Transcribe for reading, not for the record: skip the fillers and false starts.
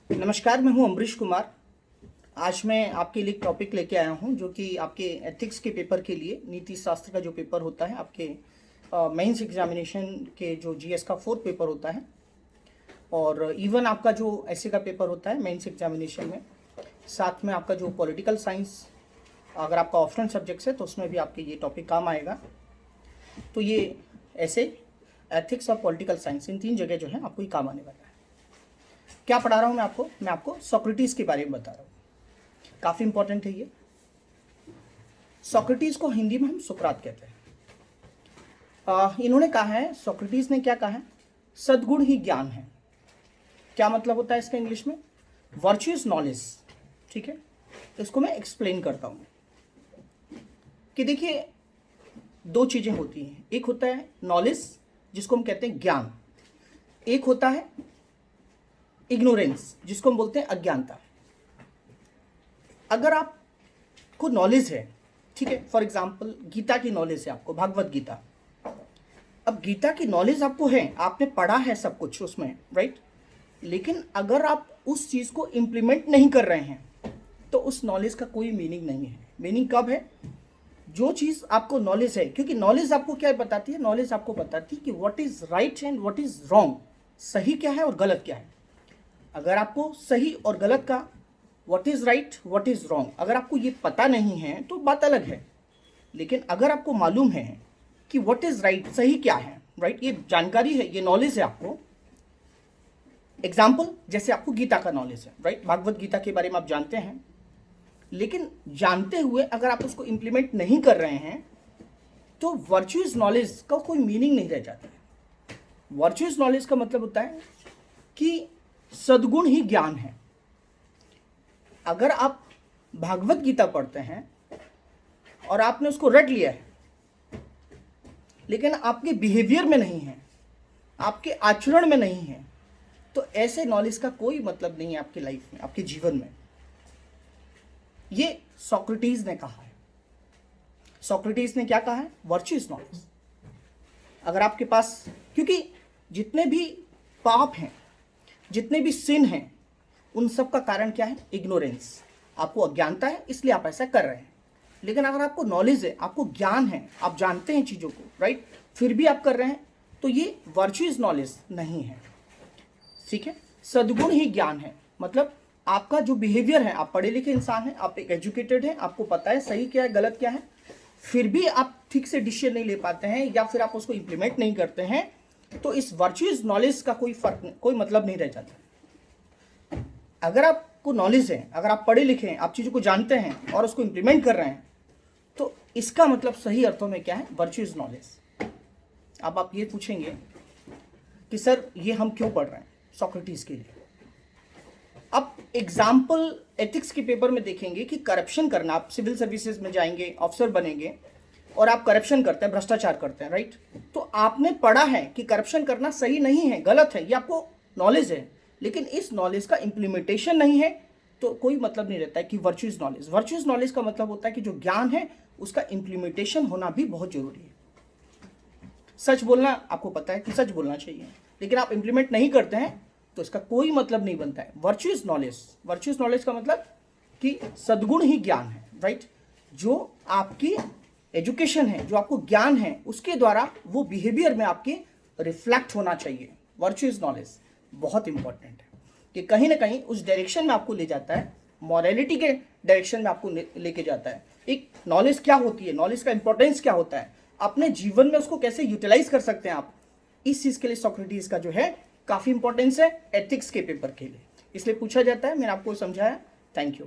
नमस्कार, मैं हूं अमरीश कुमार। आज मैं आपके लिए एक टॉपिक लेके आया हूं जो कि आपके एथिक्स के पेपर के लिए, नीति शास्त्र का जो पेपर होता है आपके मेंस एग्जामिनेशन के, जो जीएस का 4th पेपर होता है, और इवन आपका जो ऐसे का पेपर होता है मेंस एग्जामिनेशन में, साथ में आपका जो पॉलिटिकल साइंस अगर आपका ऑप्शनल सब्जेक्ट्स है तो उसमें भी आपके ये टॉपिक काम आएगा। तो ये ऐसे एथिक्स और पॉलिटिकल साइंस, इन 3 जगह जो है आपको ये काम आने वाला है। क्या पढ़ा रहा हूँ मैं आपको सोक्रेटिस के बारे में बता रहा हूँ। काफ़ी इंपॉर्टेंट है ये। सोक्रेटिस को हिंदी में हम सुकरात कहते हैं। इन्होंने कहा है, सोक्रेटिस ने क्या कहा है, सद्गुण ही ज्ञान है। क्या मतलब होता है इसका इंग्लिश में? Virtue is knowledge. ठीक है, इसको मैं एक्सप्लेन करता हूँ कि देखिए 2 चीज़ें होती हैं। एक होता है नॉलेज, जिसको हम कहते हैं ज्ञान। एक होता है इग्नोरेंस, जिसको हम बोलते हैं अज्ञानता। अगर आपको नॉलेज है, ठीक है, फॉर एग्जाम्पल गीता की नॉलेज है आपको, भागवत गीता। अब गीता की नॉलेज आपको है, आपने पढ़ा है सब कुछ उसमें, राइट। लेकिन अगर आप उस चीज़ को इम्प्लीमेंट नहीं कर रहे हैं तो उस नॉलेज का कोई मीनिंग नहीं है। मीनिंग कब है? जो चीज़ आपको नॉलेज है, क्योंकि नॉलेज आपको क्या बताती है? नॉलेज आपको बताती है कि what is right and what is wrong, सही क्या है और गलत क्या है। अगर आपको सही और गलत का, what is right what is wrong, अगर आपको ये पता नहीं है तो बात अलग है। लेकिन अगर आपको मालूम है कि व्हाट इज राइट, सही क्या है, राइट, ये जानकारी है, ये नॉलेज है आपको। एग्जाम्पल, जैसे आपको गीता का नॉलेज है, राइट, भागवत गीता के बारे में आप जानते हैं, लेकिन जानते हुए अगर आप उसको इंप्लीमेंट नहीं कर रहे हैं तो वर्चुअस नॉलेज का कोई मीनिंग नहीं रह जाता है। वर्चुअस नॉलेज का मतलब होता है कि सद्गुण ही ज्ञान है। अगर आप भागवत गीता पढ़ते हैं और आपने उसको रट लिया है, लेकिन आपके बिहेवियर में नहीं है, आपके आचरण में नहीं है, तो ऐसे नॉलेज का कोई मतलब नहीं है आपकी लाइफ में, आपके जीवन में। ये सोक्रेटिस ने कहा है। सोक्रेटिस ने क्या कहा है? Virtuous knowledge. अगर आपके पास, क्योंकि जितने भी पाप हैं, जितने भी सिन हैं, उन सब का कारण क्या है? इग्नोरेंस। आपको अज्ञानता है, इसलिए आप ऐसा कर रहे हैं। लेकिन अगर आपको नॉलेज है, आपको ज्ञान है, आप जानते हैं चीज़ों को, राइट, फिर भी आप कर रहे हैं, तो ये वर्चुअस नॉलेज नहीं है। ठीक है, सद्गुण ही ज्ञान है। मतलब आपका जो बिहेवियर है, आप पढ़े लिखे इंसान हैं, आप एक एजुकेटेड हैं, आपको पता है सही क्या है गलत क्या है, फिर भी आप ठीक से डिसीजन नहीं ले पाते हैं या फिर आप उसको इम्प्लीमेंट नहीं करते हैं, तो इस वर्चुअस नॉलेज का कोई फर्क नहीं, कोई मतलब नहीं रह जाता। अगर आपको नॉलेज है, अगर आप पढ़े लिखे हैं, आप चीज़ों को जानते हैं और उसको इम्प्लीमेंट कर रहे हैं, तो इसका मतलब सही अर्थों में क्या है? Virtuous knowledge. अब आप ये पूछेंगे कि सर ये हम क्यों पढ़ रहे हैं सोक्रेटिस के लिए। अब एग्जाम्पल एथिक्स के पेपर में देखेंगे कि करप्शन करना, आप सिविल सर्विसेज में जाएंगे, ऑफिसर बनेंगे और आप करप्शन करते हैं, भ्रष्टाचार करते हैं, राइट, तो आपने पढ़ा है कि करप्शन करना सही नहीं है, गलत है, ये आपको नॉलेज है, लेकिन इस नॉलेज का इम्प्लीमेंटेशन नहीं है, तो कोई मतलब नहीं रहता है कि वर्चुअस नॉलेज। वर्चुअस नॉलेज का मतलब होता है कि जो ज्ञान है उसका इम्प्लीमेंटेशन होना भी बहुत जरूरी है। सच बोलना, आपको पता है कि सच बोलना चाहिए, लेकिन आप इम्प्लीमेंट नहीं करते हैं तो इसका कोई मतलब नहीं बनता है। वर्चुअस नॉलेज का मतलब कि सद्गुण ही ज्ञान है, राइट। जो आपकी एजुकेशन है, जो आपको ज्ञान है, उसके द्वारा वो बिहेवियर में आपके रिफ्लेक्ट होना चाहिए। वर्चुअस नॉलेज बहुत इंपॉर्टेंट है कि कहीं ना कहीं उस डायरेक्शन में आपको ले जाता है, मॉरलिटी के डायरेक्शन में आपको लेके जाता है। एक नॉलेज क्या होती है, नॉलेज का इंपॉर्टेंस क्या होता है, अपने जीवन में उसको कैसे यूटिलाइज कर सकते हैं आप, इस चीज के लिए सोक्रेटिस का जो है काफी इंपॉर्टेंस है एथिक्स के पेपर के लिए, इसलिए पूछा जाता है। मैंने आपको समझाया। Thank you.